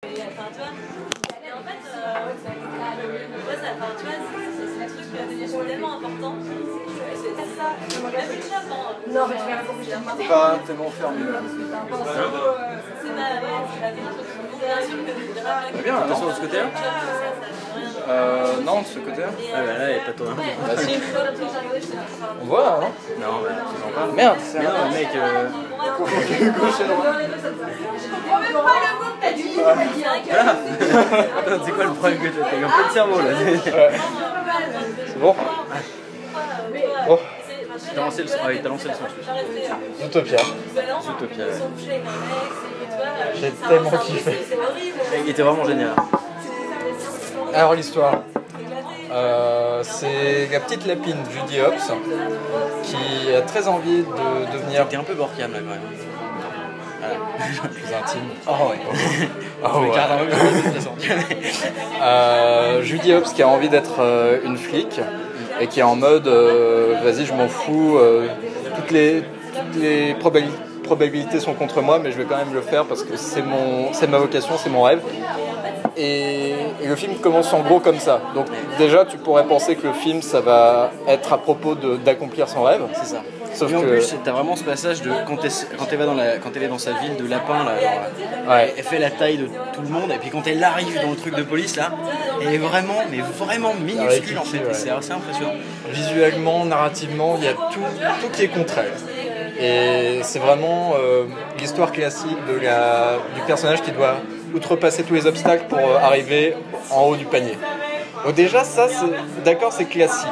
Enfin, tu vois. Et en fait, ouais, ça, enfin, tu vois, c'est un truc tellement important. C'est ça. Même une chope, hein. Non, mais tu vas pas tellement fermé là. C'est la même chose. C'est bien, Attention de ce côté-là. Non, de ce côté-là. Ah bah là, il n'y a pas tourné. Bah si. On voit là, non? Non, bah, ils en parlent. Merde, Mais non, le mec. Gauche et droite. Attends, c'est quoi le problème que t'as? T'as un peu de cerveau là. C'est bon? Oh. T'as lancé le son. Ah oui, t'as lancé le son. Zootopia. Zootopia. J'ai tellement kiffé. Il était vraiment génial. Alors l'histoire. C'est la petite lapine Judy Hopps qui a très envie de devenir T'es un peu Borcam là quand même. Voilà. plus intime. Oh ouais. Oh ouais. Regarde un peu de toute façon. Judy Hopps qui a envie d'être une flic et qui est en mode vas-y je m'en fous, toutes les probabilités sont contre moi mais je vais quand même le faire parce que c'est ma vocation, c'est mon rêve. Et le film commence en gros comme ça. Donc déjà tu pourrais penser que le film ça va être à propos d'accomplir son rêve. C'est ça. Sauf mais en que... plus, t'as vraiment ce passage de quand elle est dans sa ville de lapin, là, genre, ouais. elle fait la taille de tout le monde, et puis quand elle arrive dans le truc de police, là, elle est vraiment minuscule en fait, ouais. Et c'est assez impressionnant. Visuellement, narrativement, il y a tout qui est contre elle. Et c'est vraiment l'histoire classique du personnage qui doit outrepasser tous les obstacles pour arriver en haut du panier. Donc déjà, ça, c'est classique.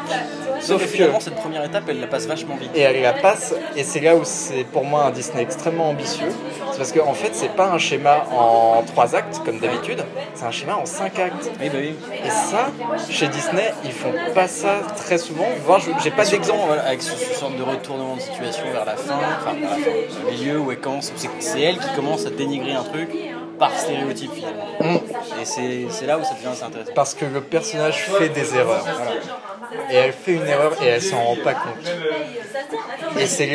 Sauf que finalement, cette première étape, elle la passe vachement vite. Et elle la passe, et c'est là où c'est pour moi un Disney extrêmement ambitieux. C'est parce qu'en fait, c'est pas un schéma en 3 actes, comme d'habitude, c'est un schéma en 5 actes. Oui, bah oui. Et ça, chez Disney, ils font pas ça très souvent. Voire, j'ai pas d'exemple. Voilà, avec ce sorte de retournement de situation vers la fin, au milieu, où c'est elle qui commence à dénigrer un truc par stéréotype finalement. Et c'est là où ça devient assez intéressant. Parce que le personnage fait des erreurs. Voilà. Et elle fait une erreur et elle s'en rend pas compte. Et c'est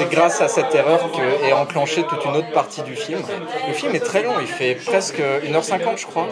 grâce à cette erreur qu'est enclenchée toute une autre partie du film. Le film est très long, il fait presque 1h50 je crois.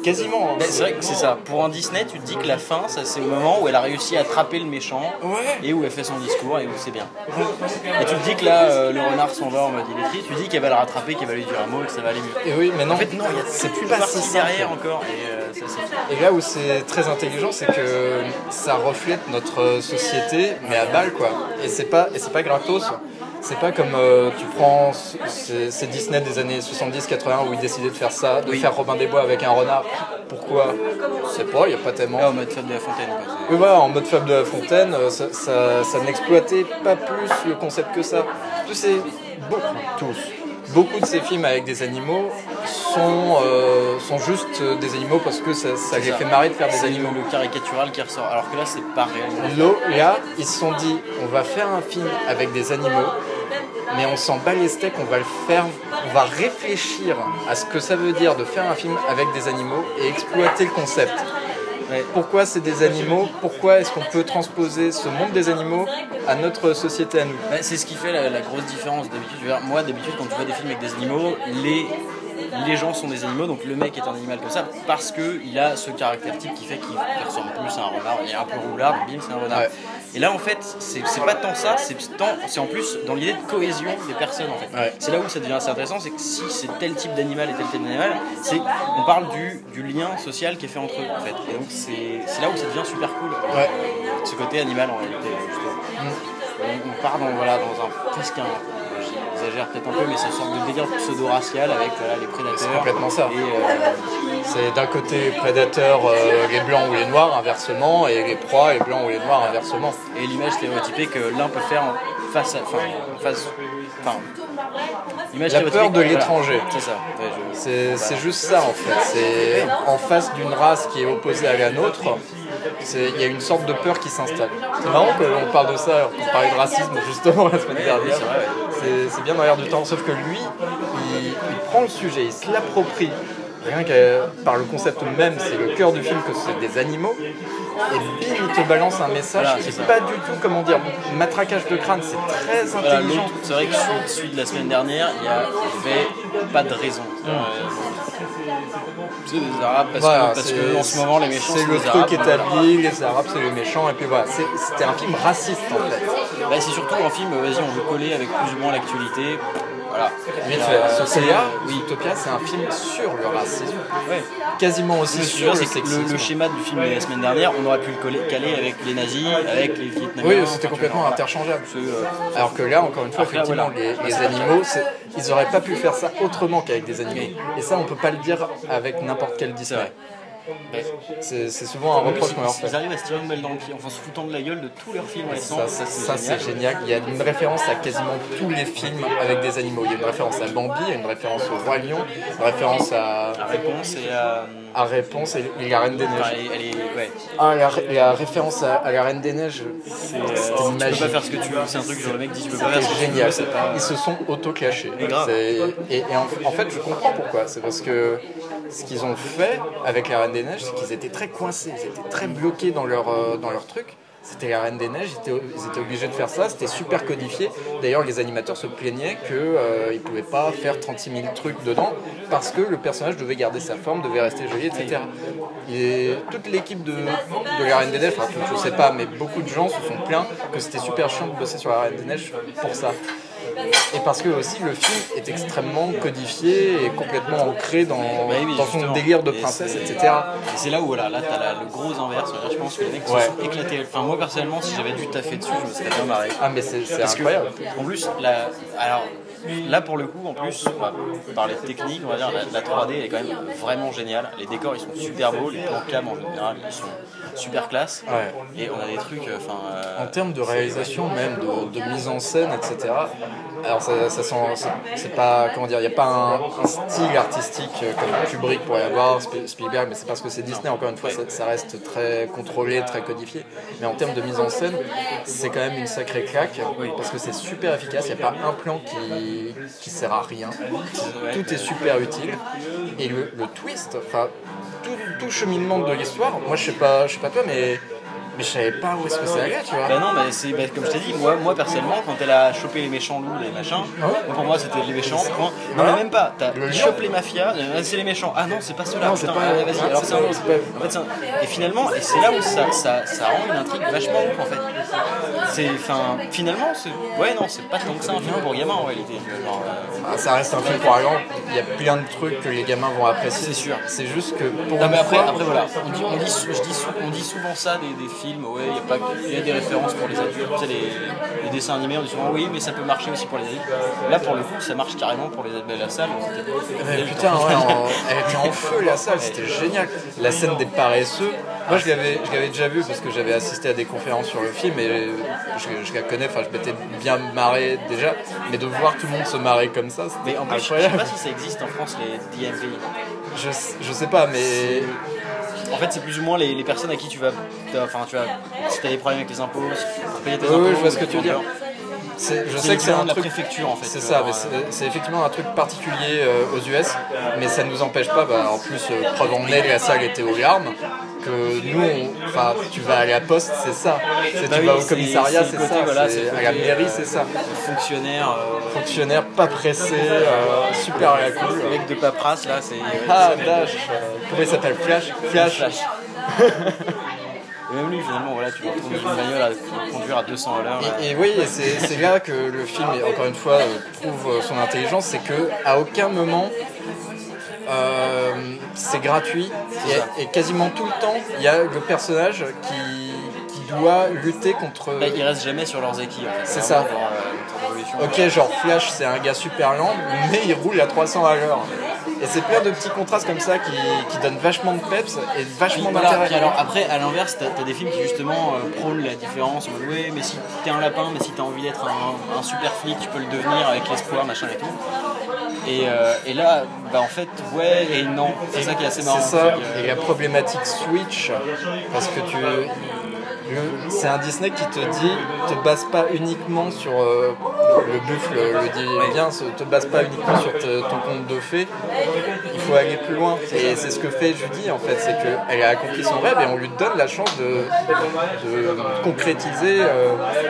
Quasiment. C'est vrai que c'est ça. Pour un Disney, tu te dis que la fin, ça c'est au moment où elle a réussi à attraper le méchant, ouais. Et où elle fait son discours et où c'est bien. Et tu te dis que là, le renard s'en va en mode il est triste, tu dis qu'elle va le rattraper, qu'elle va lui dire un mot et que ça va aller mieux. Et oui, mais non. En fait, non, il y a toute une partie derrière encore. Et ça, c'est... Et là où c'est très intelligent, c'est que ça reflète notre société, mais à balle quoi. Et c'est pas gratos. C'est pas comme tu prends ces Disney des années 70-80 où ils décidaient de faire ça, de faire Robin des Bois avec un renard. Pourquoi? Je sais pas, il n'y a pas tellement. Là, en mode Fable de la Fontaine. Quoi. Oui, voilà, en mode Fable de la Fontaine, ça n'exploitait pas plus le concept que ça. Beaucoup de ces films avec des animaux sont juste des animaux parce que ça les fait marrer de faire des animaux. Le caricatural qui ressort, alors que là c'est pas réellement. Là, ils se sont dit, on va faire un film avec des animaux, mais on s'en bat les steaks, on va réfléchir à ce que ça veut dire de faire un film avec des animaux et exploiter le concept. Ouais. Pourquoi c'est des animaux? Pourquoi est-ce qu'on peut transposer ce monde des animaux à notre société à nous? C'est ce qui fait la grosse différence d'habitude. Moi, d'habitude, quand tu vois des films avec des animaux, les gens sont des animaux, donc le mec est un animal comme ça, parce qu'il a ce caractère type qui fait qu'il ressemble plus à un renard, il est un peu roulard, donc bim, c'est un renard. Ouais. Et là, en fait, c'est pas tant ça, c'est en plus dans l'idée de cohésion des personnes, en fait. Ouais. C'est là où ça devient assez intéressant, c'est que si c'est tel type d'animal et tel type d'animal, on parle du lien social qui est fait entre eux, en fait. Et donc, c'est là où ça devient super cool, ce côté animal, en réalité, justement. On part dans presque j'exagère peut-être un peu, mais c'est une sorte de délire pseudo-racial avec les prédateurs. C'est complètement ça. C'est d'un côté prédateurs, les blancs ou les noirs inversement, et les proies, les blancs ou les noirs inversement. Et l'image stéréotypée que l'un peut faire la peur de l'étranger. C'est ça. Ouais, c'est juste ça en fait. C'est en face d'une race qui est opposée à la nôtre. Il y a une sorte de peur qui s'installe. C'est marrant qu'on parle de ça alors qu'on parlait de racisme justement la semaine dernière. C'est bien dans l'air du temps, sauf que lui, il prend le sujet, il se l'approprie rien que par le concept même, c'est le cœur du film que c'est des animaux. Et bim, il te balance un message qui est pas du tout, comment dire, matraquage de crâne, c'est très intelligent. C'est vrai que celui de la semaine dernière, il y avait pas de raison. C'est des Arabes parce que en ce moment les méchants c'est le truc établi, les Arabes c'est les méchants, et puis voilà, c'était un film raciste en fait. Bah, c'est surtout un film, vas-y, on veut coller avec plus ou moins l'actualité. Voilà. Zootopia, c'est un film sur le racisme. Ouais. Quasiment aussi sur le sexisme. Le schéma du film de la semaine dernière, on aurait pu le caler avec les nazis, avec les Vietnamiens. Oui, c'était complètement interchangeable. Alors que là, encore une fois, effectivement, les animaux, ils auraient pas pu faire ça autrement qu'avec des animaux. Et ça, on peut pas le dire avec n'importe quel Disney. C'est souvent un reproche qu'on leur fait. Ils arrivent à se tirer une balle dans le pied en se foutant de la gueule de tous leurs films récents. Ça c'est génial. Il y a une référence à quasiment tous les films avec des animaux. Il y a une référence à Bambi, il y a une référence au Roi Lion, une référence à Réponse et la Reine des Neiges. La référence à la Reine des Neiges, c'était magique. Tu peux pas faire ce que tu veux, c'est un truc genre le mec dit tu peux pas faire ce que tu veux. Génial. Ils se sont auto-clashés. Et en fait, je comprends pourquoi. C'est parce que ce qu'ils ont fait avec la Reine des Neiges, c'est qu'ils étaient très coincés, ils étaient très bloqués dans leur truc. C'était la Reine des Neiges, ils étaient obligés de faire ça, c'était super codifié. D'ailleurs, les animateurs se plaignaient qu'ils ne pouvaient pas faire 36 000 trucs dedans parce que le personnage devait garder sa forme, devait rester joli, etc. Et toute l'équipe de la Reine des Neiges, enfin, je ne sais pas, mais beaucoup de gens se sont plaints que c'était super chiant de bosser sur la Reine des Neiges pour ça. Et parce que aussi le film est extrêmement codifié et complètement ancré dans son délire de princesse, etc. Et c'est là où là t'as le gros inverse. Je pense que les mecs se sont éclatés. Enfin moi personnellement, si j'avais dû taffer dessus, je me serais bien marré. Ah mais c'est incroyable. En plus, là pour le coup, en plus, par les techniques, on va dire, la 3D elle est quand même vraiment géniale. Les décors ils sont super beaux, les plans cam en général ils sont super classe. Et on a des trucs. En termes de réalisation même, de mise en scène, etc. Alors ça sent, c'est pas, comment dire, il n'y a pas un style artistique comme Kubrick pourrait y avoir, Spielberg, mais c'est parce que c'est Disney, encore une fois, ça reste très contrôlé, très codifié. Mais en termes de mise en scène, c'est quand même une sacrée claque, parce que c'est super efficace, il n'y a pas un plan qui sert à rien, tout est super utile. Et le twist, enfin, tout cheminement de l'histoire, moi je sais pas toi, mais je savais pas où est-ce que ça allait, tu vois. Bah non, mais c'est comme je t'ai dit, moi personnellement, quand elle a chopé les méchants loups, les machins, pour moi c'était les méchants. Non, mais même pas. Il chope les mafias, c'est les méchants. Ah non, c'est pas ceux-là. Non, c'est pas. Vas-y, alors c'est un autre. En fait, et finalement, et c'est là où ça rend une intrigue vachement ouf en fait. Finalement, c'est pas tant que ça un film pour gamins en réalité. Ça reste un film pour adultes. Il y a plein de trucs que les gamins vont apprécier. C'est sûr. C'est juste que pour. Non, mais après voilà, on dit souvent ça des films, il y a des références pour les adultes, tu sais, les dessins animés, on dit souvent oui, mais ça peut marcher aussi pour les adultes. Là, pour le coup, ça marche carrément pour les adultes. La salle, putain, elle était en feu la salle, c'était génial. La scène des paresseux, moi je l'avais déjà vu parce que j'avais assisté à des conférences sur le film et je la connais, enfin je m'étais bien marré déjà, mais de voir tout le monde se marrer comme ça, c'était incroyable. Je sais pas si ça existe en France, les DMV. Je sais pas, mais. En fait, c'est plus ou moins les personnes à qui tu vas. Si t'as des problèmes avec les impôts, si tu peux payer tes impôts. Oui, je vois ce que tu veux dire. Je sais que c'est un de la truc. préfecture en fait. C'est ça, mais c'est effectivement un truc particulier aux US, mais ça ne nous empêche pas. En plus, preuve en est, la salle était aux larmes. Que nous, tu vas à la poste, c'est ça. Tu vas au commissariat, c'est ça. À la mairie, c'est ça. Fonctionnaire pas pressé, super à la cool. Le mec de paperasse là, c'est. Dash. Comment il s'appelle? Flash. Et même lui, finalement, tu vas retrouver une bagnole à conduire à 200 à l'heure. Et oui, c'est là que le film, encore une fois, prouve son intelligence, c'est qu'à aucun moment, c'est gratuit. Et quasiment tout le temps, il y a le personnage qui doit lutter contre... Ils restent jamais sur leurs équipes. En fait. C'est ça. Ok, genre Flash, c'est un gars super lent, mais il roule à 300 à l'heure. Et c'est plein de petits contrastes comme ça qui donnent vachement de peps et vachement d'intérêt. Puis alors après, à l'inverse, t'as des films qui justement prônent la différence. Oui, mais si t'es un lapin, mais si t'as envie d'être un super flic, tu peux le devenir avec l'espoir, machin et tout. Et là, en fait, ouais et non. C'est ça qui est assez marrant. C'est ça, et la problématique Switch, parce que c'est un Disney qui te dit, te base pas uniquement sur le buffle le dit bien, te base pas uniquement sur ton conte de fées. Il faut aller plus loin. Et c'est ce que fait Judy en fait, c'est qu'elle a accompli son rêve et on lui donne la chance de concrétiser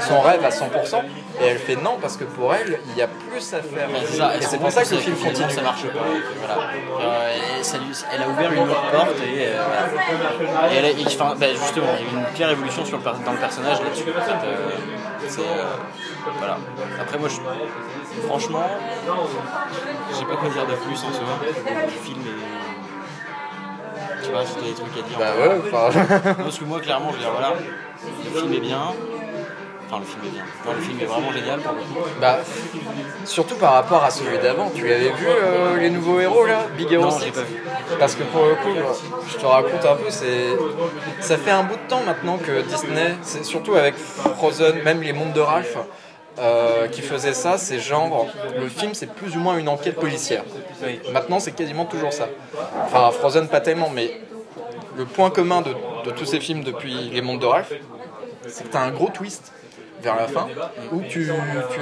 son rêve à 100%. Et elle fait non parce que pour elle, il y a plus à faire. Et c'est pour ça que le film continue. Ça marche pas. Voilà. Elle a ouvert une autre porte et justement, il y a une claire évolution dans le personnage là-dessus. En fait, voilà. Après moi, franchement, je sais pas quoi dire de plus en soi. Le film est... Tu vois, si t'as des trucs à dire. Bah ouais, enfin... Parce que moi, clairement, je veux dire, voilà, le film est bien. Enfin, le film est bien. Non, le film est vraiment génial pour le coup. Bah, surtout par rapport à celui d'avant. Tu l'avais vu, les nouveaux héros là, Big Hero 6? Non, j'ai pas vu. Parce que pour le coup, je te raconte un peu, ça fait un bout de temps maintenant que Disney, c'est surtout avec Frozen, même les mondes de Ralph, qui faisaient ça, c'est genre, le film c'est plus ou moins une enquête policière. Oui. Maintenant c'est quasiment toujours ça. Enfin, Frozen pas tellement, mais le point commun de tous ces films depuis les mondes de Ralph, c'est que t'as un gros twist vers la fin où tu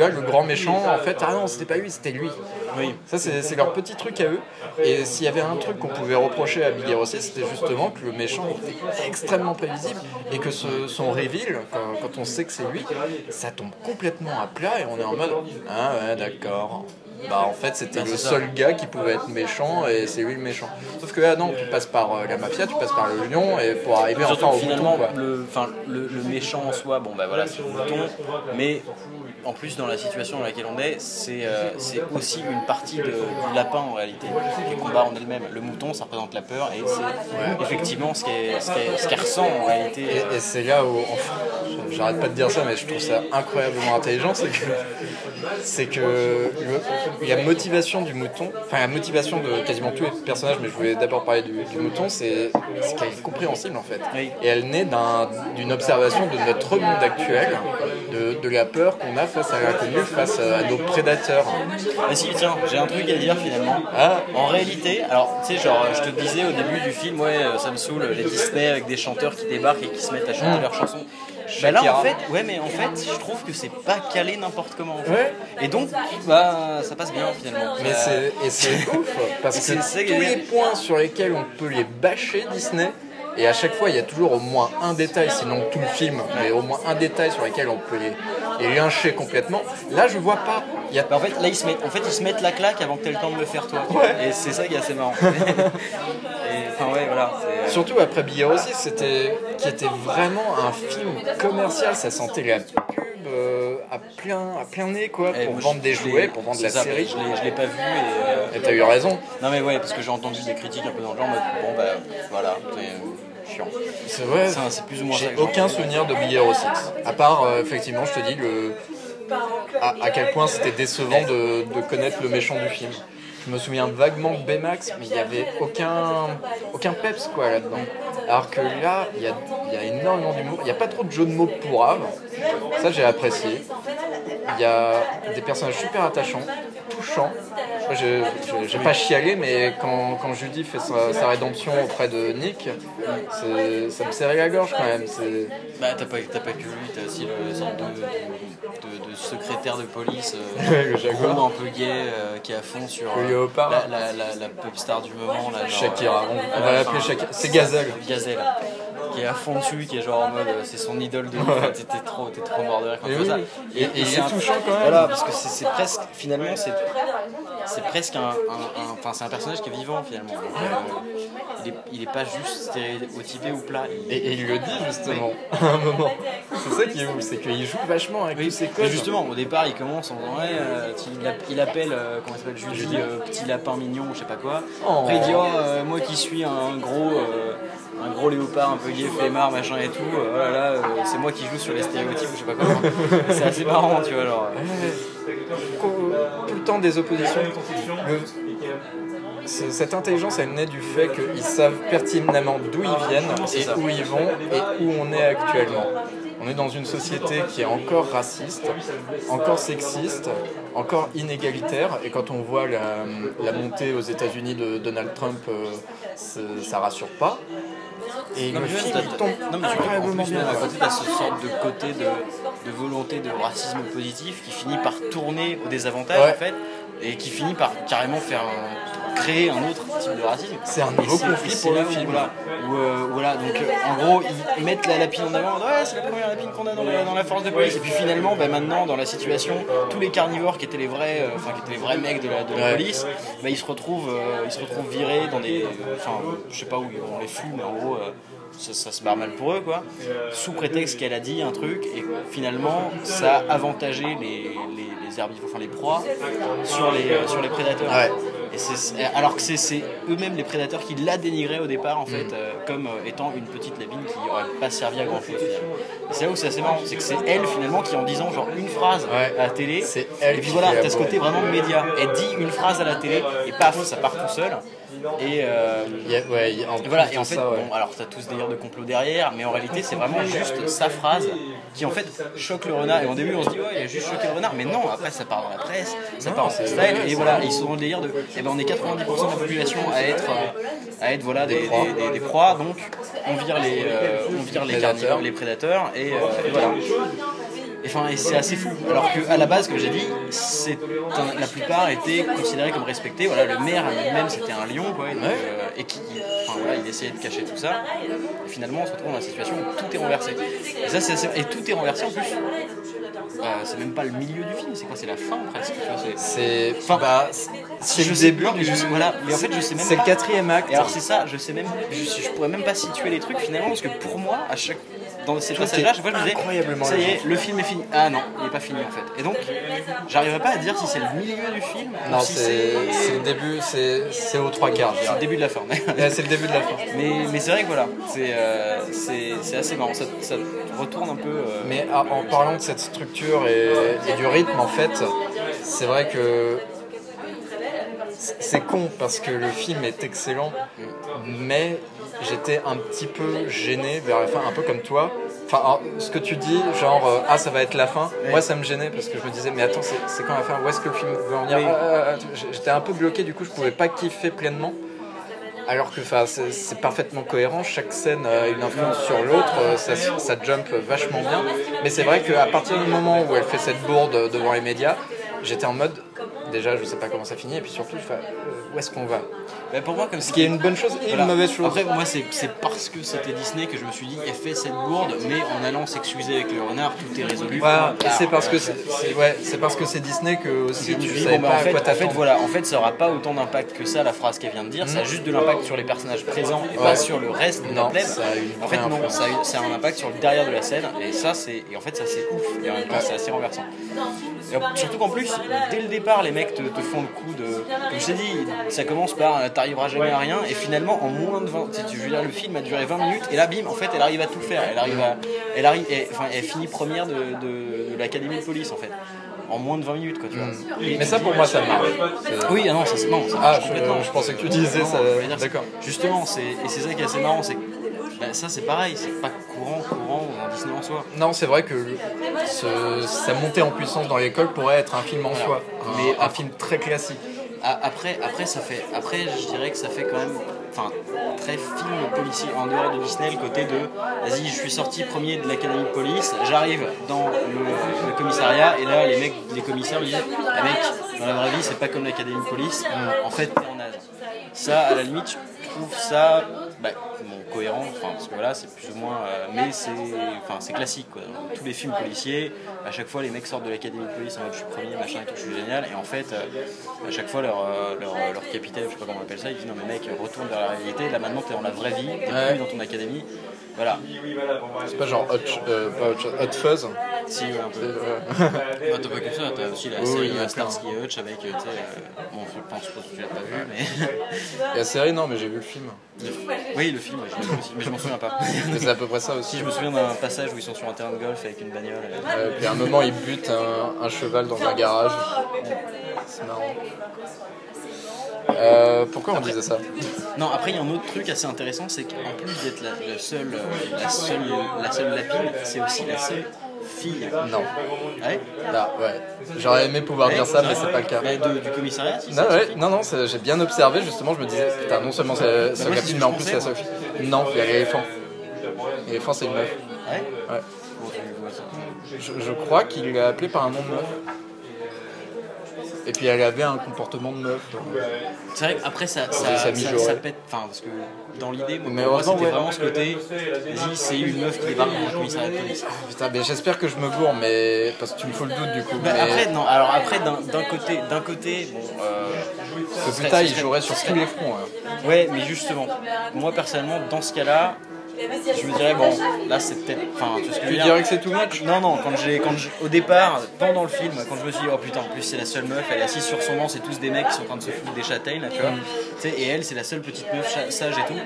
as le grand méchant, en fait, ah non, c'était pas lui, c'était lui. Oui. Ça, c'est leur petit truc à eux. Et s'il y avait un truc qu'on pouvait reprocher à Big Hero 6, c'était justement que le méchant était extrêmement prévisible et que son reveal, quand on sait que c'est lui, ça tombe complètement à plat et on est en mode ah ouais, d'accord. Bah en fait c'était le seul gars qui pouvait être méchant et c'est lui le méchant. Sauf que là non, tu passes par la mafia, tu passes par le lion et pour arriver enfin au finalement bouton, quoi. le méchant en soi, bon bah voilà, c'est le bouton, mais en plus dans la situation dans laquelle on est, c'est aussi une partie du lapin en réalité, qui combat en elle-même. Le mouton ça représente la peur et c'est effectivement ce qu'elle ressent en réalité. Et c'est là où, enfin, j'arrête pas de dire ça mais je trouve ça incroyablement intelligent, c'est que la motivation du mouton, enfin la motivation de quasiment tous les personnages, mais je voulais d'abord parler du mouton, c'est qu'elle est compréhensible en fait. Oui. Et elle naît d'une observation de notre monde actuel, de la peur qu'on a face à l'inconnu, face à nos prédateurs. Ah si, tiens, j'ai un truc à dire finalement. En réalité, alors tu sais, genre, je te disais au début du film, ouais, ça me saoule, les Disney avec des chanteurs qui débarquent et qui se mettent à chanter leurs chansons. Bah là en fait, je trouve que c'est pas calé n'importe comment. En fait. Ouais. Et donc, bah, ça passe bien finalement. Mais c'est ouf, parce que tous les points sur lesquels on peut les bâcher Disney, et à chaque fois il y a toujours au moins un détail, sinon tout le film, mais au moins un détail sur lequel on peut les lyncher complètement. Là je vois pas. En fait, là ils se mettent la claque avant que tu aies le temps de le faire toi. Ouais. Et c'est ça qui est assez marrant. Enfin ouais, voilà. Surtout après Big Hero 6, qui était vraiment un film commercial, ça sentait la pub à plein nez quoi, pour vendre des jouets, pour vendre la série. Je l'ai pas vu et t'as eu raison. Non mais ouais, parce que j'ai entendu des critiques un peu dans le genre, mais bon bah voilà, c'est chiant. C'est vrai. C'est plus ou moins ça. J'ai aucun souvenir de Big Hero 6, à part effectivement, je te dis à quel point c'était décevant de connaître le méchant du film. Je me souviens vaguement de Baymax, mais il n'y avait aucun peps quoi là-dedans. Alors que là, il y a énormément d'humour. Il n'y a pas trop de jeux de mots pourraves. Ça, j'ai apprécié. Il y a des personnages super attachants, touchants. J'ai pas chialé, mais quand Judy fait sa rédemption auprès de Nick, ça me serrait la gorge quand même. Bah, t'as pas que lui, t'as aussi le sorte de secrétaire de police, gros un peu gay, qui est à fond sur la pop star du moment. Là, genre, Shakira, on va l'appeler Shakira. C'est Gazelle. Gazelle. Qui est à fond dessus, qui est genre en mode c'est son idole de ouf, t'es trop mort de rire quand tu vois ça. Et il est touchant quand même. Voilà, parce que c'est presque, finalement, c'est presque enfin c'est un personnage qui est vivant finalement. Donc, il est pas juste stéréotypé ou plat. Et il le dit justement à un moment. C'est ça qui est ouf, c'est qu'il joue vachement avec tous ses codes. Et justement, au départ, il commence en disant il appelle, comment il s'appelle, Judy, petit lapin mignon, je sais pas quoi. Après il dit moi qui suis un gros léopard un peu gay, flemmard, machin et tout, oh là là, c'est moi qui joue sur les stéréotypes, je sais pas quoi. C'est assez marrant, tu vois, genre. Tout le temps des oppositions. Cette intelligence, elle naît du fait qu'ils savent pertinemment d'où ils viennent et où ils vont et où on est actuellement. On est dans une société qui est encore raciste, encore sexiste, encore inégalitaire. Et quand on voit la montée aux États-Unis de Donald Trump, ça rassure pas. Et le film tombe incroyablement bien. À côté, t'as ce sorte de côté de volonté de racisme positif qui finit par tourner au désavantage en fait, et qui finit par carrément faire créer un autre type de racisme. C'est un nouveau conflit pour le film. Voilà, donc en gros, ils mettent la lapine en avant, ouais, c'est la première lapine qu'on a dans la force de police. Et puis finalement, maintenant, dans la situation, tous les carnivores qui étaient les vrais, mecs de la police, ils se retrouvent virés dans des. Je sais pas où on les fume, mais en gros. Ça se barre mal pour eux, quoi, sous prétexte qu'elle a dit un truc et finalement ça a avantagé les herbivores, les proies sur les prédateurs. Ouais. Alors que c'est eux-mêmes les prédateurs qui l'a dénigré au départ en fait, comme étant une petite lapine qui aurait pas servi à grand chose. Et c'est là où c'est assez marrant, c'est que c'est elle finalement qui en disant genre une phrase à la télé, c'est elle, et puis voilà, t'as ce côté vraiment média. Elle dit une phrase à la télé et paf, ça part tout seul. Et voilà, et en fait, alors t'as tous des délires de complot derrière, mais en réalité c'est vraiment juste sa phrase qui en fait choque le renard. Et au début on se dit ouais, il a juste choqué le renard, mais non, après ça part dans la presse, ça part en style, et voilà, ils sont dans le délire de on est 90% de la population à être voilà des proies, donc on vire les carnivores, les prédateurs, et voilà. Et c'est assez fou. Alors qu'à la base, comme j'ai dit, la plupart étaient considérés comme respectés. Voilà, le maire lui-même c'était un lion, quoi, et il essayait de cacher tout ça. Et finalement, on se retrouve dans la situation où tout est renversé. Et ça, et tout est renversé en plus. C'est même pas le milieu du film, c'est quoi? C'est la fin presque. C'est le début. Mais en fait, je sais même pas. C'est le 4e acte. Et alors c'est ça, je sais même, je pourrais même pas situer les trucs finalement, parce que pour moi, dans ces passages-là, à chaque fois je me disais, ça y est, le film est fini. Ah non, il est pas fini en fait. Et donc, j'arriverai pas à dire si c'est le milieu du film. Non, si c'est le début, c'est aux 3 quarts. C'est le début de la fin. C'est le début de la fin. Mais c'est vrai que voilà, c'est assez marrant. Ça retourne un peu. Mais en parlant de cette structure et du rythme, en fait, c'est vrai que c'est con parce que le film est excellent, mais j'étais un petit peu gêné vers la fin, un peu comme toi. Enfin, ce que tu dis, genre, ça va être la fin, moi ça me gênait parce que je me disais, mais attends, c'est quand la fin, où est-ce que le film veut en venir? J'étais un peu bloqué, du coup je pouvais pas kiffer pleinement. Alors que c'est parfaitement cohérent, chaque scène a une influence sur l'autre, ça jump vachement bien. Mais c'est vrai qu'à partir du moment où elle fait cette bourde devant les médias, j'étais en mode, déjà je sais pas comment ça finit, et puis surtout, où est-ce qu'on va? Pour moi, ce qui est une bonne chose et une mauvaise chose. Après, moi, c'est parce que c'était Disney que je me suis dit, elle fait cette bourde, mais en allant s'excuser avec le renard, tout est résolu. Voilà, c'est parce que c'est Disney que aussi tu savais pas à quoi t'attendre. En fait, ça aura pas autant d'impact que ça, la phrase qu'elle vient de dire. Ça a juste de l'impact sur les personnages présents et pas sur le reste de la plèbe. En fait, non, ça a un impact sur le derrière de la scène, et ça, c'est ouf. Et en même temps, c'est assez renversant. Et surtout qu'en plus, dès le départ, les mecs te font le coup de. Comme je t'ai dit, ça commence par t'arriveras jamais à rien, et finalement en moins de 20, je veux dire, le film a duré 20 minutes, et là bim, en fait elle arrive à tout faire, elle finit première de l'académie de police en fait, en moins de 20 minutes, quoi, tu vois. Mais ça pour moi ça marche. Oui, non, ça marche complètement. Je pensais que tu disais ça. D'accord. Justement, et c'est ça qui est assez marrant, c'est que ça c'est pareil, c'est pas courant dans Disney en soi. Non, c'est vrai que sa montée en puissance dans l'école pourrait être un film en soi, mais un film très classique. Après, je dirais que ça fait quand même, très film policier en dehors de Disney, le côté de, vas-y, je suis sorti premier de l'académie de police, j'arrive dans le commissariat, et là les commissaires me disent, mec, dans la vraie vie c'est pas comme l'académie de police, en fait t'es en âge. Ça, à la limite, je trouve ça cohérent, parce que voilà, c'est plus ou moins, mais c'est classique, quoi. Dans tous les films policiers, à chaque fois les mecs sortent de l'académie de police en mode je suis premier, machin et tout, je suis génial, et en fait à chaque fois leur capitaine, je sais pas comment on appelle ça, il dit non mais mec, retourne vers la réalité, là maintenant t'es dans la vraie vie, t'es plus dans ton académie. Voilà. C'est pas genre Hot Fuzz? Si, un peu. T'as pas que ça, t'as aussi la série Starsky et Hutch avec, je pense que tu l'as pas vu, mais. La série, non, mais j'ai vu le film. Oui, le film, j'ai vu aussi, mais je m'en souviens pas. Mais c'est à peu près ça aussi. Si, je me souviens d'un passage où ils sont sur un terrain de golf avec une bagnole. Puis à un moment, ils butent un cheval dans un garage. C'est marrant. Pourquoi on disait ça? Non, après il y a un autre truc assez intéressant, c'est qu'en plus d'être la seule lapine, c'est aussi la seule fille. Non. Ouais. Ouais. J'aurais aimé pouvoir dire ça, mais c'est pas le cas. Du commissariat, si non, j'ai bien observé, justement, je me disais, putain, non seulement c'est la seule lapine, mais en plus c'est la seule fille. Non, il y a l'éléphant. L'éléphant, c'est une meuf. Ouais. Je crois qu'il l'a appelé par un nom de meuf. Et puis elle avait un comportement de meuf. C'est vrai qu'après ça pète, enfin parce que dans l'idée, moi c'était vraiment ce côté, vas-y c'est une meuf qui débarque dans le commissariat de police. Putain, mais j'espère que je me gourre, mais parce que tu me fous le doute du coup. Bah, après d'un côté, bon, ce putain il jouerait sur tous les fronts. Ouais, mais justement, moi personnellement dans ce cas-là, je me dirais bon, là c'est peut-être, enfin tu vois ce que je veux dire. Tu dirais que c'est too much? Non, au départ, pendant le film, quand je me suis dit oh putain, en plus c'est la seule meuf, elle est assise sur son banc, c'est tous des mecs qui sont en train de se foutre des châtaignes là, tu vois. Tu sais, et elle c'est la seule petite meuf sage et tout.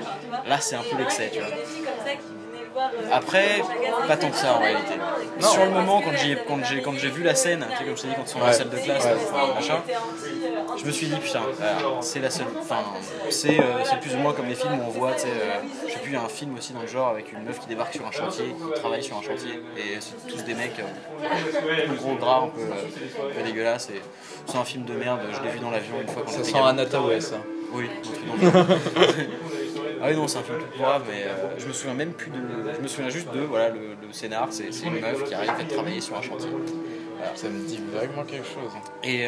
Là c'est un peu l'excès, tu vois. Après, pas tant que ça en réalité. Non. Sur le moment, quand j'ai vu la scène, tu sais, comme je t'ai dit, quand ils sont dans la salle de classe, machin, je me suis dit putain, c'est la seule. Enfin, c'est plus ou moins comme les films où on voit, tu sais, je sais plus, il y a un film aussi dans le genre avec une meuf qui débarque sur un chantier, qui travaille sur un chantier, et c'est tous des mecs, un gros drap un peu dégueulasse. Et c'est un film de merde, je l'ai vu dans l'avion une fois quand j'étais gamin. Ça sent Anataway ça. Oui, un truc dans le genre. Ah oui non c'est un film tout grave mais je me souviens même plus de... Je me souviens juste de voilà le scénar, c'est une meuf qui arrive à travailler sur un chantier. Voilà. Ça me dit vaguement quelque chose. Et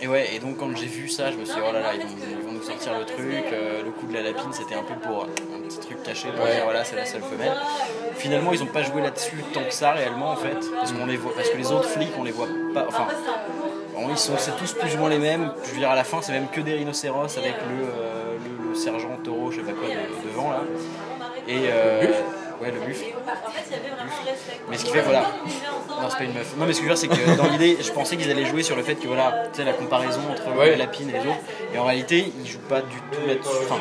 ouais, et donc quand j'ai vu ça, je me suis dit oh là là, ils vont nous sortir le truc, le coup de la lapine c'était un peu pour un petit truc caché pour dire voilà c'est la seule femelle. Finalement ils ont pas joué là-dessus tant que ça réellement en fait, parce que les autres flics on les voit pas, enfin c'est tous plus ou moins les mêmes, je veux dire à la fin c'est même que des rhinocéros avec le sergent taureau, je sais pas quoi, devant là. Et ouais, le buffle. Mais ce qui fait, voilà. Non, c'est pas une meuf. Non, mais ce que je veux dire, c'est que dans l'idée, je pensais qu'ils allaient jouer sur le fait que, voilà, tu sais, la comparaison entre la lapine et les autres. Et en réalité, ils jouent pas du tout là-dessus. Enfin,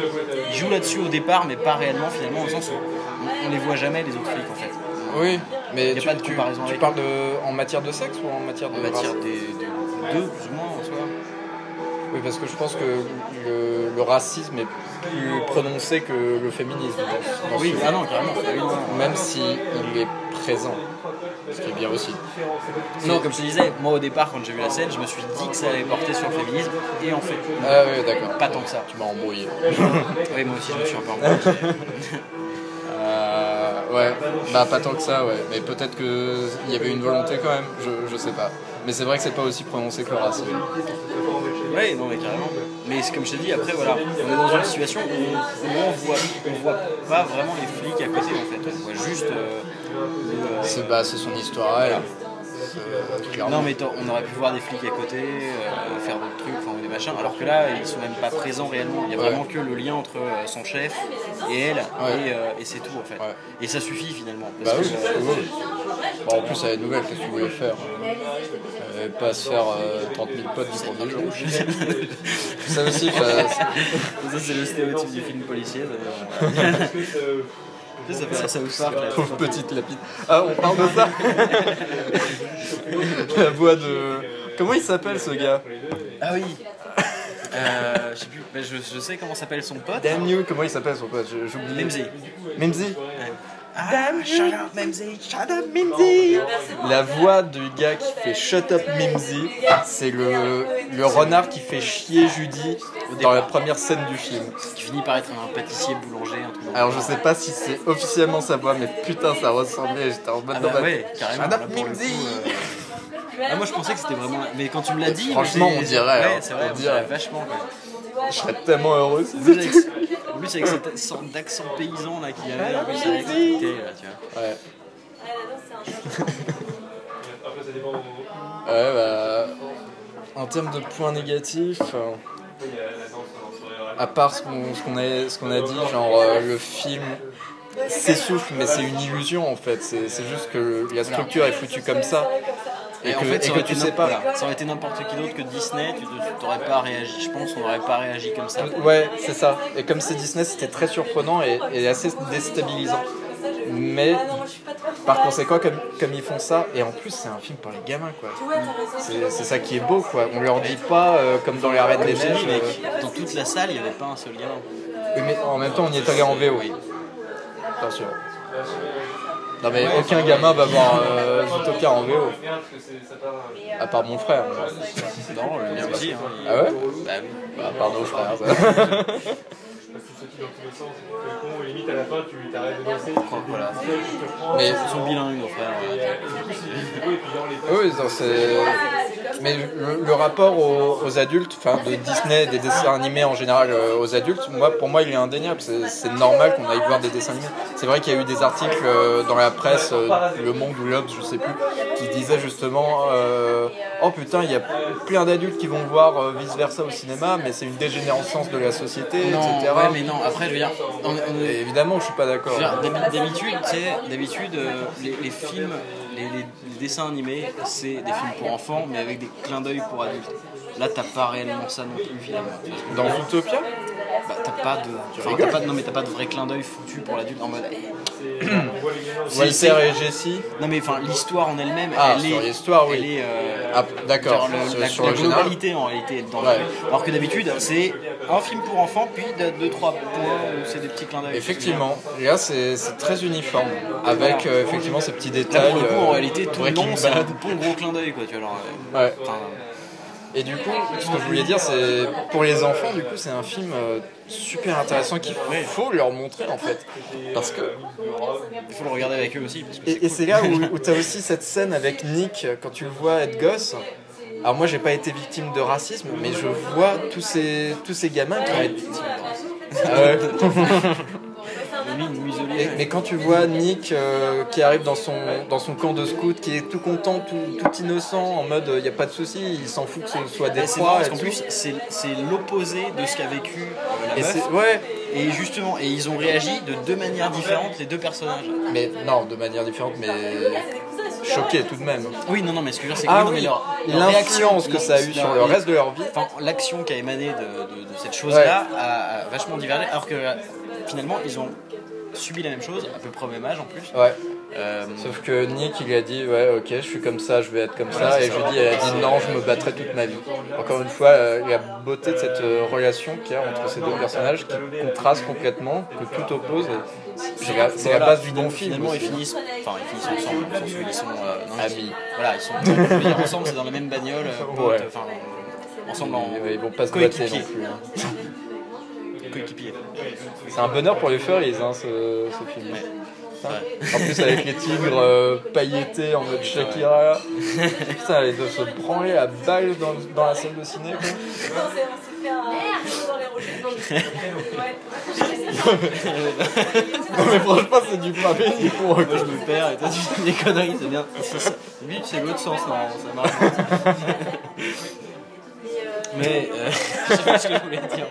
ils jouent là-dessus au départ, mais pas réellement, finalement, au sens où on les voit jamais, les autres flics, en fait. Oui, mais pas de comparaison tu parles en matière de sexe ou en matière de matière des deux, plus ou moins, en soi. Oui, parce que je pense que le racisme est plus prononcé que le féminisme. Oui, ah non, carrément. Même s'il est présent, ce qui est bien aussi. Non, comme je te disais, moi au départ, quand j'ai vu la scène, je me suis dit que ça allait porter sur le féminisme, et en fait, ah oui, d'accord. Pas tant que ça. Tu m'as embrouillé. Oui, moi aussi, je me suis un peu embrouillé. Ouais, bah pas tant que ça, ouais. Mais peut-être qu'il y avait une volonté quand même, je sais pas. Mais c'est vrai que c'est pas aussi prononcé que le racisme. Ouais, non mais carrément. Mais c'est comme je t'ai dit, après voilà, on est dans une situation où on voit pas vraiment les flics à côté en fait. On voit juste... c'est son histoire à elle. Non mais on aurait pu voir des flics à côté, faire d'autres trucs, enfin des machins, alors que là ils sont même pas présents réellement. Il y a vraiment que le lien entre son chef et elle, et c'est tout en fait. Ouais. Et ça suffit finalement. Parce oui. Bon, en plus, elle est nouvelle, qu'est-ce que tu voulais faire? Pas se faire 30 000 potes du premier jour. Ça aussi, ça c'est le stéréotype du film policier. Ça fait la South Park. Pauvre petite lapide. Ah, on parle de ça. La voix de... Comment il s'appelle ce gars? Ah oui. Je sais plus, mais je sais comment s'appelle son pote. Damn you, comment il s'appelle son pote? J'oublie. Mimsy. Mimsy? Damn, shut up Mimsy, shut up Mimsy. La voix du gars qui fait Shut up Mimsy, c'est le renard qui fait chier Judy dans la première scène du film. Qui finit par être un pâtissier boulanger, un truc. Alors je sais pas si c'est officiellement sa voix, mais putain ça ressemblait, j'étais en mode ouais, carrément. Shut up Mimsy. Ah, moi je pensais que c'était vraiment... Mais quand tu me l'as dit... Franchement on dirait. Ouais, c'est vrai, on dirait vachement quoi. Je serais tellement heureux si en plus avec cette sorte d'accent paysan là qu'il y avait, en plus ça expliqué là, tu vois. Ouais. Ouais bah... En termes de points négatifs... à part ce qu'on a dit, genre le film s'essouffle mais c'est une illusion en fait, c'est juste que la structure est foutue comme ça. Et en fait, ça aurait tu sais pas. Voilà. Ça aurait été n'importe qui d'autre que Disney, tu n'aurais pas réagi. Je pense qu'on n'aurait pas réagi comme ça. Ouais, c'est ça. Et comme c'est Disney, c'était très surprenant et assez déstabilisant. Mais par conséquent, comme ils font ça, et en plus c'est un film pour les gamins quoi. C'est ça qui est beau quoi. On leur dit pas comme dans les Reines des Neiges. Dans toute la salle, il n'y avait pas un seul gamin. Oui, mais en même temps, on y est allé en VO. Oui. Attention. Non mais aucun gamin va voir Zootopia en VO. À part mon frère. Non, le mien aussi. Ah ouais? Bah oui. Bah, à part nos frères. Ça. Limite à la fin tu t'arrêtes de danser. Voilà. Mais ils sont bilingues nos frères. Oui, c'est Mais le rapport aux adultes, enfin de Disney, des dessins animés en général aux adultes, pour moi il est indéniable. C'est normal qu'on aille voir des dessins animés. C'est vrai qu'il y a eu des articles dans la presse, Le Monde ou l'Obs, je sais plus, qui disaient justement oh putain, il y a plein d'adultes qui vont voir vice versa au cinéma, mais c'est une dégénérescence de la société, non, etc. Ouais, mais non, après je veux dire, Et évidemment je suis pas d'accord. D'habitude, les films, les dessins animés, c'est des films pour enfants, mais avec des clins d'œil pour adultes. Là, t'as pas réellement ça non plus, finalement. Dans Zootopia, bah, t'as pas de vrai clin d'œil foutu pour l'adulte en mode. Walter et Jessie. Non mais enfin l'histoire en elle-même, l'histoire, oui. Elle est d'accord. Sur la globalité en réalité dans le film. Alors que d'habitude c'est un film pour enfants puis 2-3 points où c'est des petits clins d'œil. Effectivement. Et là c'est très uniforme avec effectivement ces petits détails. Là, pour le coup, en réalité tout le long c'est un bon gros clin d'œil quoi. Tu vois, alors, ouais. Et du coup, ce que je voulais dire, c'est pour les enfants, du coup, c'est un film super intéressant qu'il faut leur montrer en fait, parce que il faut le regarder avec eux aussi. Parce que et c'est là où tu as aussi cette scène avec Nick quand tu le vois être gosse. Alors moi, j'ai pas été victime de racisme, mais je vois tous ces gamins qui vont être victimes de racisme. Mais quand tu vois Nick qui arrive dans son camp de scout, qui est tout content, tout innocent, en mode il n'y a pas de souci, il s'en fout que ce soit des proies. Parce qu'en plus, c'est l'opposé de ce qu'a vécu la meuf. Ouais. Et justement, ils ont réagi de deux manières différentes, les deux personnages. Mais non, de manière différente, mais choqués tout de même. Oui, non, mais ce que je veux dire, c'est que l'influence que ça a eu sur le reste de leur vie. Enfin, l'action qui a émané de cette chose-là a vachement divergé, alors que finalement, ils ont subi la même chose, à peu près au même âge en plus. Ouais. Sauf que Nick il a dit ouais ok je suis comme ça, je vais être comme ça, et Judy elle a dit non, je me battrai toute ma vie. Encore une fois la beauté de cette relation qu'il y a entre ces deux personnages qui contrastent complètement, que tout oppose, c'est la base du bon film. Finalement ils finissent ensemble, dans le sens où ils sont amis. Voilà, ils sont ensemble, c'est dans la même bagnole, ensemble ils vont pas se battre non plus. Coéquipier. C'est un bonheur pour les furries ce film. Ouais. En plus avec les tigres pailletés en mode Shakira. Putain, ils doivent se branler à balle dans la salle de ciné quoi. On s'est fait un dans les rochers. Non mais franchement c'est du pain béni pour eux. Moi je me perds et toi tu fais des conneries, c'est bien. Lui c'est l'autre sens, non, ça marche. Mais je sais pas ce que je voulais dire.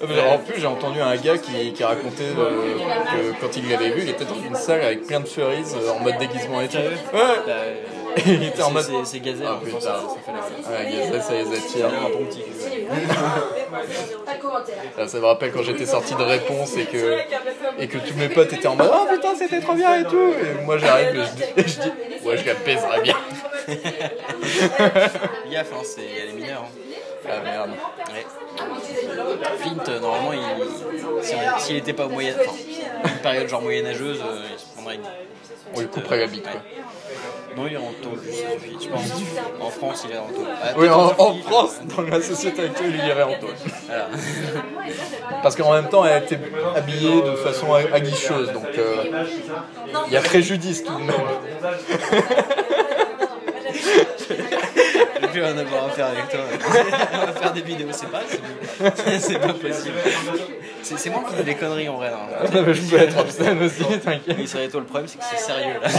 En plus j'ai entendu un gars qui racontait que quand il l'avait vu, il était dans une salle avec plein de cerises en mode déguisement et tout. Ouais. Et il était en mode. C'est Gazelle. Ah putain, ça fait la Gazelle ça les attire. Un bon petit. Ça me rappelle quand j'étais sorti de Réponse et que tous mes potes étaient en mode oh putain c'était trop bien et tout. Et moi j'arrive et je dis ouais je la pèserais bien. Gaffe il y a les mineurs. Ah merde. Ouais. Flint, normalement, s'il n'était pas une période genre moyenâgeuse, il se prendrait une. On lui couperait la bite, quoi. Non, il est en tôle, ça suffit. Je pense. En France, il est en tôle. Oui, en France, dans la société actuelle, il irait en tôle. Voilà. Parce qu'en même temps, elle était habillée de façon aguicheuse, donc il y a préjudice tout de même. Je vais plus rien avoir à faire avec toi. On va faire des vidéos, c'est pas possible. C'est moi qui dis des conneries en vrai. Non, mais je peux être obscène aussi, t'inquiète. Oui, c'est toi le problème, c'est que c'est sérieux là.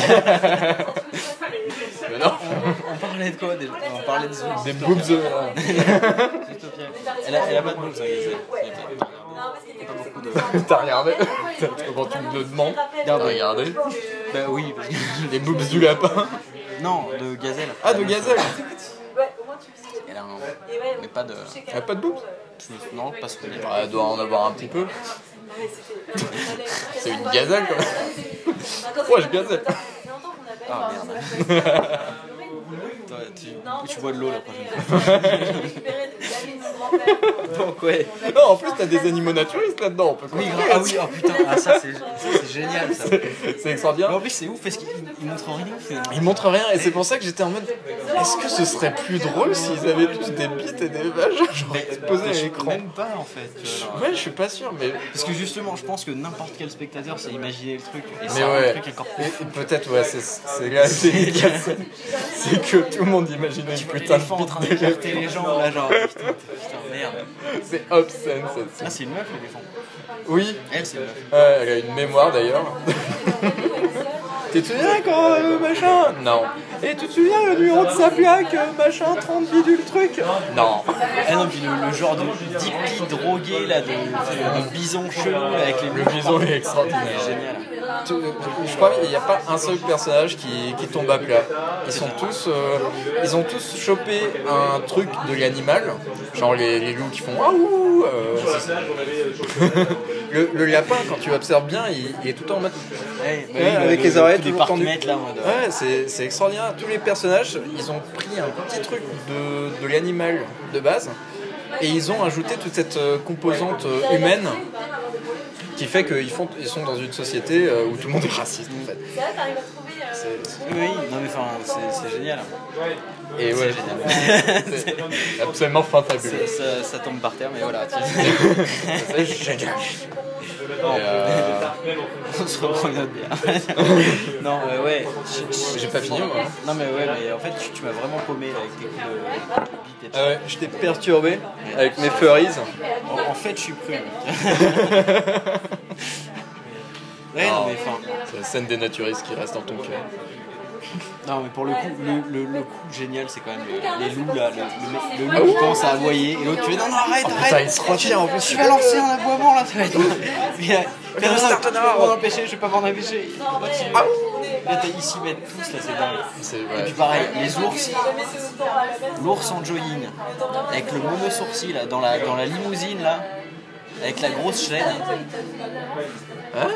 Mais non. On parlait de quoi déjà? On parlait des boobs. Elle a pas de boobs, T'as regardé? Comment tu me le demandes? T'as regardé? Bah oui, parce que les boobs du lapin. Non, de Gazelle. Ah, de Gazelle. Elle a mais pas de. Elle a pas de boobs? Non, pas ce que elle doit en avoir un petit peu. C'est une gazelle quand même. Ouais, je gazelle. Ah merde. Toi, tu bois de l'eau la prochaine fois. Donc ouais. Non, en plus t'as des animaux naturistes là-dedans. Oui, ah oui, oh putain, ça c'est génial ça. C'est extraordinaire. Mais en plus c'est ouf parce qu'ils montrent rien. Ils montrent rien et c'est pour ça que j'étais en mode est-ce que ce serait plus drôle s'ils avaient tous des bites et des vagins genre exposés à l'écran? Même pas en fait. Ouais, je suis pas sûr, mais. Parce que justement, je pense que n'importe quel spectateur s'est imaginé le truc. Et Mais c'est un ouais. truc encore plus. Et peut-être, ouais, c'est là, c'est que tout le monde imaginait une putain Les de fois en train bite d'écarter les gens là, genre putain, merde. C'est obscène cette Ah, scène. c'est une meuf l'éléphant. Oui, Elle, c'est une meuf. elle a une mémoire d'ailleurs. Tu te souviens quand machin? Non. Et tu te souviens le numéro de sa plaque, machin, 30 bidule truc? Non. Ah non, puis le genre de dippy drogué là, de bison chelou là, avec les Le bison est extraordinaire. C'est génial. Je crois qu'il n'y a pas un seul personnage qui tombe à plat. Ils ont tous chopé un truc de l'animal, genre les loups qui font waouh. Le lapin, quand tu observes bien, il est tout le temps en mode. Avec les oreilles toujours tendues. Là, en mode, Ouais, c'est extraordinaire. Tous les personnages, ils ont pris un petit truc de l'animal de base et ils ont ajouté toute cette composante humaine qui fait qu'ils sont dans une société où tout le monde est raciste en fait. C'est vrai, t'arrives à trouver. Oui, non mais enfin, c'est génial. Et ouais, C'est génial. c'est absolument fantabuleux. Ça tombe par terre, mais voilà. C'est génial. On se reprend une autre bière. Non, ouais. J'ai pas fini moi. Non, mais ouais, mais en fait, tu m'as vraiment paumé là, avec tes coups de bite et tout. Ah ouais, je t'ai perturbé avec mes furries. En fait, je suis prude. Ouais, non, mais enfin. C'est la scène des naturistes qui reste dans ton cœur. Non, mais pour le coup, le coup génial, c'est quand même les loups là. Le loup qui commence à aboyer et l'autre, tu fais non, arrête, Putain, arrête. il se retient en plus. Tu vas lancer un aboiement là, ça va être. Tu peux pas m'en empêcher, je vais pas m'en empêcher. Là, ici, ils mettent tous là, c'est dingue. Et puis pareil, les ours. L'ours en jogging, avec le mono-sourcil là, dans la limousine là, avec la grosse chaîne. Hein?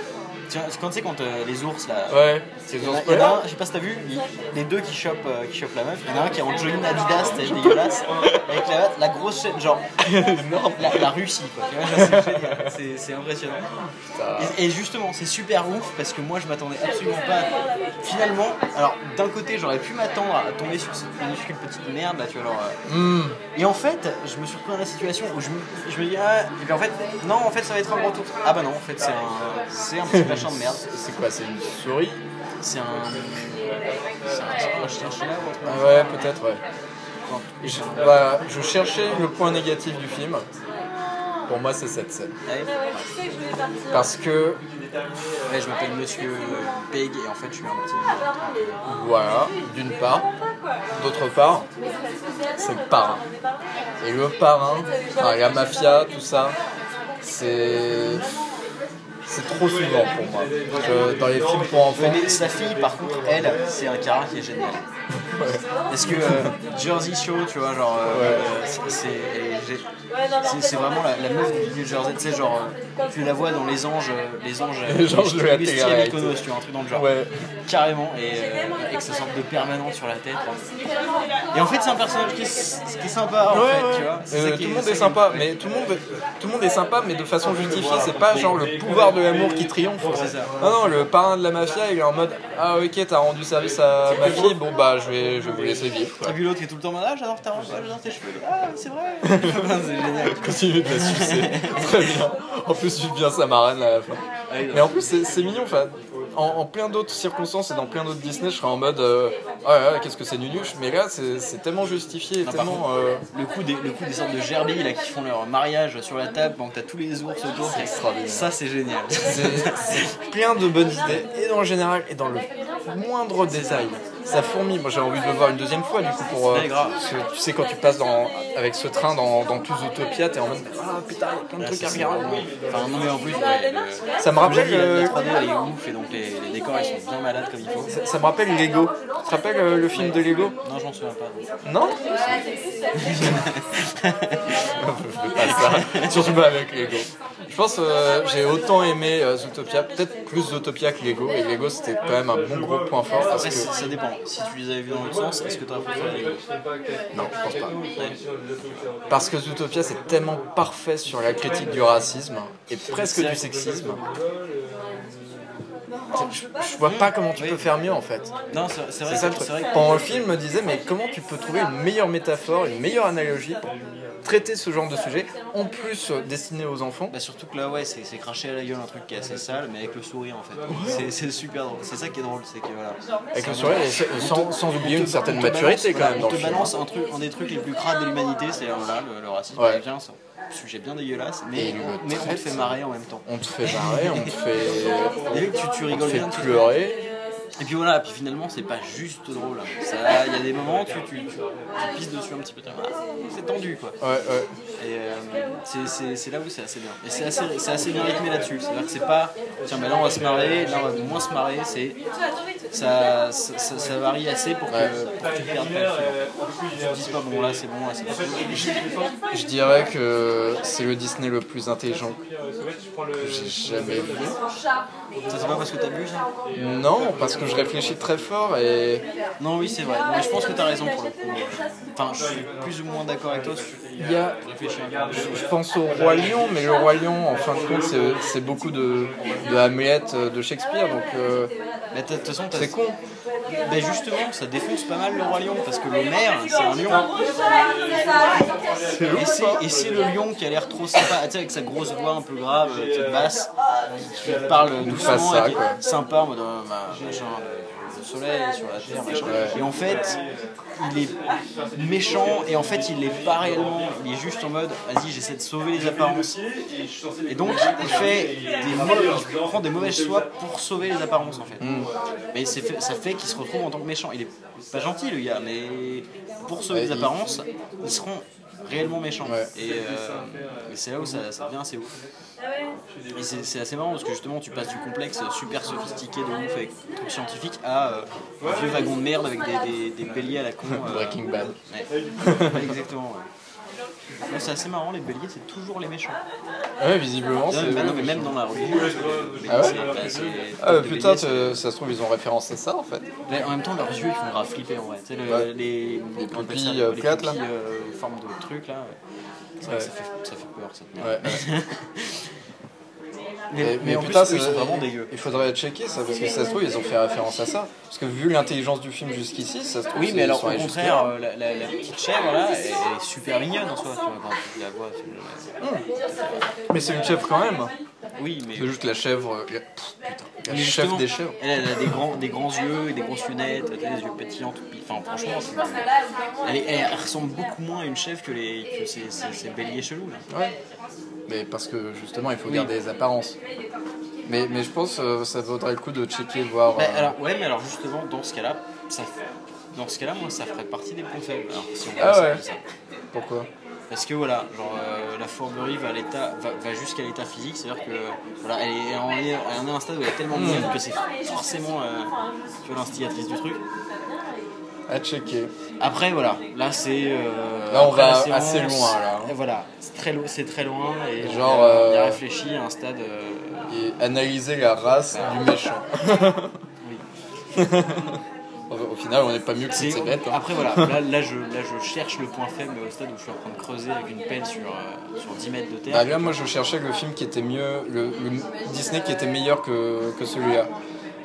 Quand tu sais, quand les ours là. Ouais, c'est les ours Il y en a polaires. un, je sais pas si t'as vu, les deux qui chopent la meuf. Il y en a un qui est en jogging Adidas, c'est dégueulasse, avec la grosse chaîne, genre la Russie quoi. Tu vois, c'est génial, c'est impressionnant. Et justement, c'est super ouf parce que moi je m'attendais absolument pas. Finalement, alors d'un côté j'aurais pu m'attendre à tomber sur cette minuscule petite merde là, tu vois. Alors, et en fait, je me suis retrouvé dans la situation où je me dis et puis en fait, non, en fait ça va être un gros tour. Ah bah non, en fait c'est un petit machin de merde. C'est quoi? C'est une souris? C'est un chien ou un truc. Ah ouais, peut-être, ouais. Je cherchais le point négatif du film. Pour moi, c'est cette scène. Parce que. Ouais, je m'appelle Monsieur Peg et en fait, je suis un petit. Voilà, d'une part. D'autre part, c'est le parrain. Et le parrain, enfin, la mafia, tout ça, c'est trop souvent pour moi. Dans les films pour enfants. Mais sa fille, par contre, elle, c'est un cara qui est génial. Parce que Jersey Shore, tu vois, genre, c'est vraiment la meuf du New Jersey, tu sais, genre, tu la vois dans Les Anges de la télé-réalité. Mykonos, tu vois, un truc dans le genre. Ouais. Carrément, et avec sa sorte de permanente sur la tête. Et en fait, c'est un personnage qui est sympa, en fait, tu vois. Tout le monde est sympa, mais tout le monde est sympa, mais de façon justifiée. C'est pas genre le pouvoir de l'amour qui triomphe. C'est ça. Non, le parrain de la mafia, il est en mode ah ok, t'as rendu service à ma fille, bon bah je vais vous laisser vivre. Et puis l'autre qui est tout le temps ah j'adore ta robe, j'adore tes cheveux, ah c'est vrai. C'est génial. Continue de la sucer. Très bien. En plus, tu deviens sa marraine à la fin. Mais en plus, c'est mignon. Enfin, en plein d'autres circonstances et dans plein d'autres Disney, je serais en mode oh là là, qu'est-ce que c'est nunuche. Mais là, c'est tellement justifié. Et tellement. Contre, le coup des sortes de gerbilles là, qui font leur mariage sur la table pendant que t'as tous les ours autour. C'est extraordinaire. Ça, c'est génial. C'est plein de bonnes idées. Et dans le général, et dans le moindre détail. Ça fourmille. Moi, j'ai envie de le voir une deuxième fois, du coup, pour. Parce que tu sais, quand tu passes avec ce train dans tous Utopia, t'es en mode ah putain, il y a plein de trucs à regarder. Enfin, non, mais en plus, ça me rappelle. La 3D, elle est ouf, et donc les décors, ils sont bien malades comme il faut. Ça me rappelle Lego. Tu te rappelles le film de Lego? Non, je m'en souviens pas. Non. Je fais pas ça. Surtout pas avec Lego. Je pense j'ai autant aimé Zootopia, peut-être plus Zootopia que Lego, et Lego c'était quand même un bon gros point fort. Parce Après, que... ça dépend. Si tu les avais vus dans l'autre sens, est-ce que tu aurais préféré Lego? Non, je pense pas. Parce que Zootopia c'est tellement parfait sur la critique du racisme et presque du sexisme Je vois pas comment tu peux faire mieux en fait. Non, c'est vrai, C'est ça le truc. Pendant le film, me disait mais comment tu peux trouver une meilleure métaphore, une meilleure analogie pour traiter ce genre de sujet, en plus destiné aux enfants. Bah surtout que là ouais c'est cracher à la gueule un truc qui est assez sale mais avec le sourire en fait. C'est super drôle, c'est ça qui est drôle, c'est que voilà. Avec le sourire et sans oublier une certaine maturité quand même. On te balance un des trucs les plus crades de l'humanité, c'est là le racisme américain, c'est un sujet bien dégueulasse, mais on te fait marrer en même temps. On te fait marrer, on te fait. Et tu rigoles bien, tu pleurer. Et puis voilà, puis finalement c'est pas juste drôle. Il y a des moments où tu pisses dessus un petit peu. C'est tendu quoi. Ouais. Et c'est là où c'est assez bien. Et c'est assez bien rythmé là-dessus. C'est-à-dire que c'est pas tiens mais là on va se marrer, là on va moins se marrer. Ça varie assez pour que tu perdes pas le film. Tu te dises pas bon là c'est bon, là c'est bon. Je dirais que c'est le Disney le plus intelligent que j'ai jamais vu. Ça c'est pas parce que t'as vu ça? Non, parce que je réfléchis très fort et... Non oui c'est vrai, mais je pense que t'as raison pour le coup. Enfin je suis plus ou moins d'accord avec toi. Je pense au Roi Lion, mais le Roi Lion en fin de compte c'est beaucoup de Hamlet de Shakespeare, donc de toute façon c'est con. Ben justement, ça défonce pas mal le Roi Lion parce que le maire, c'est un lion. Et c'est le lion qui a l'air trop sympa, tu sais, avec sa grosse voix un peu grave, petite basse, qui parle doucement, et qui est sympa en mode machin, le soleil sur la terre, machin. Et en fait, il est méchant et en fait, il l'est pas réellement. Il est juste en mode, vas-y, j'essaie de sauver les apparences. Et donc, il prend des mauvaises choix pour sauver les apparences en fait. Mais ça fait qu'il se retrouve en tant que méchant. Il est pas gentil le gars, mais pour sauver les apparences, ils seront réellement méchants. Et c'est là où ça devient assez ouf. Et c'est assez marrant parce que justement tu passes du complexe super sophistiqué de ouf avec des trucs scientifiques à un vieux wagon de merde avec des béliers à la con. Breaking Bad. Exactement. Ouais, c'est assez marrant, les béliers c'est toujours les méchants. Ouais, visiblement c'est. Non, mais même dans la religion. Putain, ça se trouve ils ont référencé ça en fait. Mais en même temps leurs yeux ils font grave flipper en vrai. Tu sais, les pupilles plates là. Forme de trucs là. C'est vrai que ça fait peur cette merde. Ouais. Mais en putain, plus, ils sont vraiment dégueux. Il faudrait checker ça parce que ça se trouve ils ont fait référence à ça. Parce que vu l'intelligence du film jusqu'ici, ça se trouve. Oui, mais alors au contraire, la petite chèvre là, elle est super mignonne en soi. Tu vois, quand tu la vois. Mais c'est une chèvre quand même. Oui, mais. C'est juste la chèvre. La chef des chèvres. Elle a des grands yeux et des grosses lunettes, des yeux pétillants, tout. Enfin, franchement, elle ressemble beaucoup moins à une chèvre que ces béliers chelous là. Ouais. Mais parce que justement il faut garder les apparences. Mais je pense que ça vaudrait le coup de checker, voir. Mais alors justement dans ce cas-là, moi ça ferait partie des points faibles. Alors, si on ça. Pourquoi? Parce que voilà, genre la fourberie va jusqu'à l'état physique, c'est-à-dire que voilà, elle en est à un stade où elle est tellement mignonne que c'est forcément l'instigatrice du truc. À checker. Après voilà, là c'est là on va assez loin là. Voilà, c'est très loin et genre on y a réfléchi à un stade et analyser la race du méchant. Oui. Au final, on n'est pas mieux que ces bêtes. Hein. Après voilà, là je cherche le point faible au stade où je suis en train de creuser avec une pelle sur 10 mètres de terre. Là, moi je cherchais le film qui était mieux, le Disney qui était meilleur que celui-là.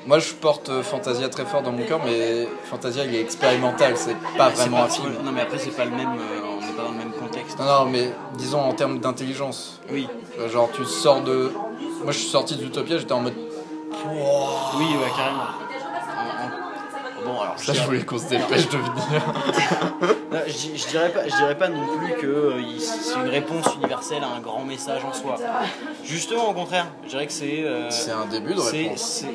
Moi je porte Fantasia très fort dans mon cœur, mais Fantasia il est expérimental, c'est pas vraiment un film. Non mais après c'est pas le même, on n'est pas dans le même contexte. Non mais disons en termes d'intelligence. Oui. Genre tu sors de... Moi je suis sorti d'Utopia, j'étais en mode... Oui ouais carrément. Bon, alors, ça je voulais qu'on se dépêche de venir. Je dirais pas non plus que c'est une réponse universelle à un grand message en soi. Justement au contraire, je dirais que c'est un début de réponse.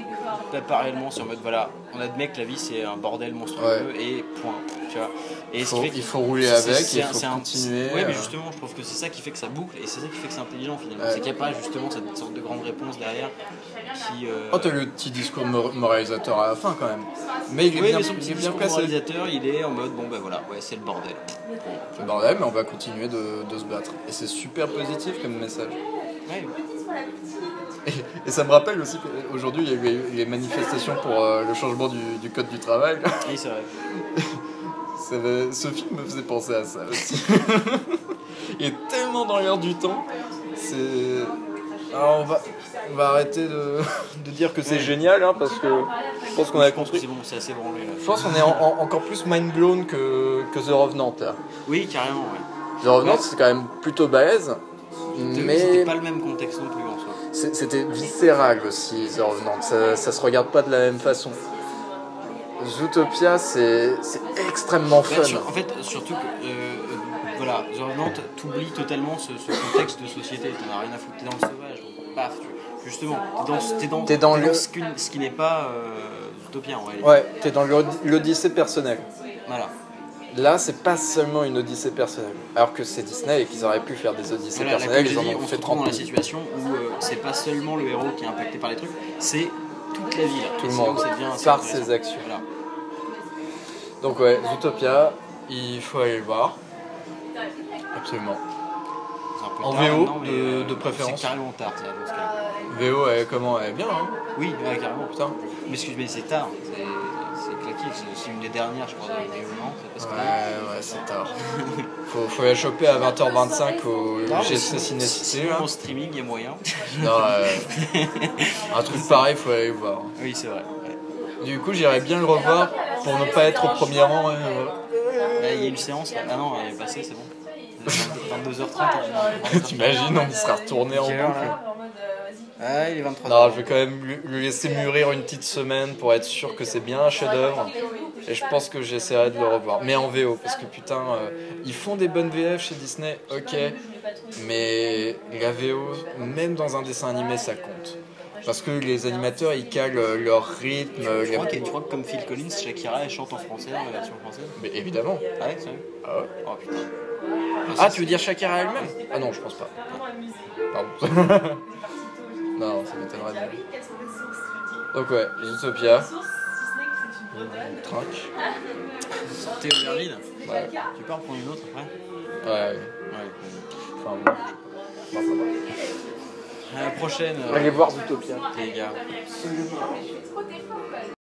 C'est pas réellement sur mode voilà, on admet que la vie c'est un bordel monstrueux et point. Tu vois. Et il faut rouler avec, il faut continuer. Oui, mais justement, je trouve que c'est ça qui fait que ça boucle et c'est ça qui fait que c'est intelligent finalement. C'est qu'il n'y a pas justement cette sorte de grande réponse derrière qui. Oh, t'as le petit discours moralisateur à la fin quand même. Mais il est bien, son petit discours moralisateur, il est en mode bon ben voilà, ouais, c'est le bordel. C'est le bordel, mais on va continuer de se battre. Et c'est super positif comme message. Ouais. Et ça me rappelle aussi qu'aujourd'hui il y a eu les manifestations pour le changement du code du travail. Oui, c'est vrai. Ce film me faisait penser à ça aussi. Il est tellement dans l'air du temps. Alors on va arrêter de dire que c'est génial, hein, parce que je pense qu'on a construit. C'est bon, c'est assez branlé là. Je pense qu'on est encore plus mind blown que The Revenant là. Oui, carrément, ouais. The Revenant c'est quand même plutôt balèze, mais c'était pas le même contexte non plus en soi. c'était viscéral aussi The Revenant, ça se regarde pas de la même façon. Zootopia c'est extrêmement fun. En fait, surtout que voilà, The Revenant t'oublies totalement ce contexte de société, t'en as rien à foutre, t'es dans le sauvage, donc paf, justement, t'es dans ce qui n'est pas Zootopia en réalité. Ouais, t'es dans l'odyssée personnelle. Voilà. Là, c'est pas seulement une odyssée personnelle. Alors que c'est Disney et qu'ils auraient pu faire des odyssées personnelles, ils en ont fait 30 dans la situation où c'est pas seulement le héros qui est impacté par les trucs, c'est toute la ville. Tout le monde, par ses actions. Voilà. Donc ouais, Zootopia, il faut aller le voir. Absolument. En VO de préférence. C'est carrément tard, ça, dans ce cas. VO, comment elle est bien, hein. Oui, ouais, carrément. Putain. Mais c'est tard. C'est claqué. C'est une des dernières, je crois, de VO, non? Ouais, c'est tard. faut la choper à 20h25 au GC Cinécité. En streaming, il y a moyen. Non, un truc pareil, faut aller le voir. Oui, c'est vrai. Ouais. Du coup, j'irais bien le revoir pour ne pas être au premier rang. Il y a une séance là. Ah non, elle est passée, c'est bon. 22h30. T'imagines, on y sera retourné en boucle. Ah, il est 23h. Non, je vais quand même lui laisser mûrir une petite semaine pour être sûr que c'est bien un chef-d'œuvre. Et je pense que j'essaierai de le revoir. Mais en VO, parce que putain, ils font des bonnes VF chez Disney, ok. Mais la VO, même dans un dessin animé, ça compte. Parce que les animateurs, ils calent leur rythme. Tu crois que comme Phil Collins, Shakira, elle chante en français, dans la version française? Mais évidemment. Ah ouais, sérieux? Ah ouais. Oh putain. Ah, tu veux dire Shakira elle-même? Ah non, je pense pas. Pardon. Non, ça m'étonnerait de lui. Donc ouais, Zootopia. Trinque. Santé aubergine. Ouais. Tu peux en prendre une autre après? Ouais. Enfin bon, je sais pas. À la prochaine. Allez voir Zootopia. Les gars.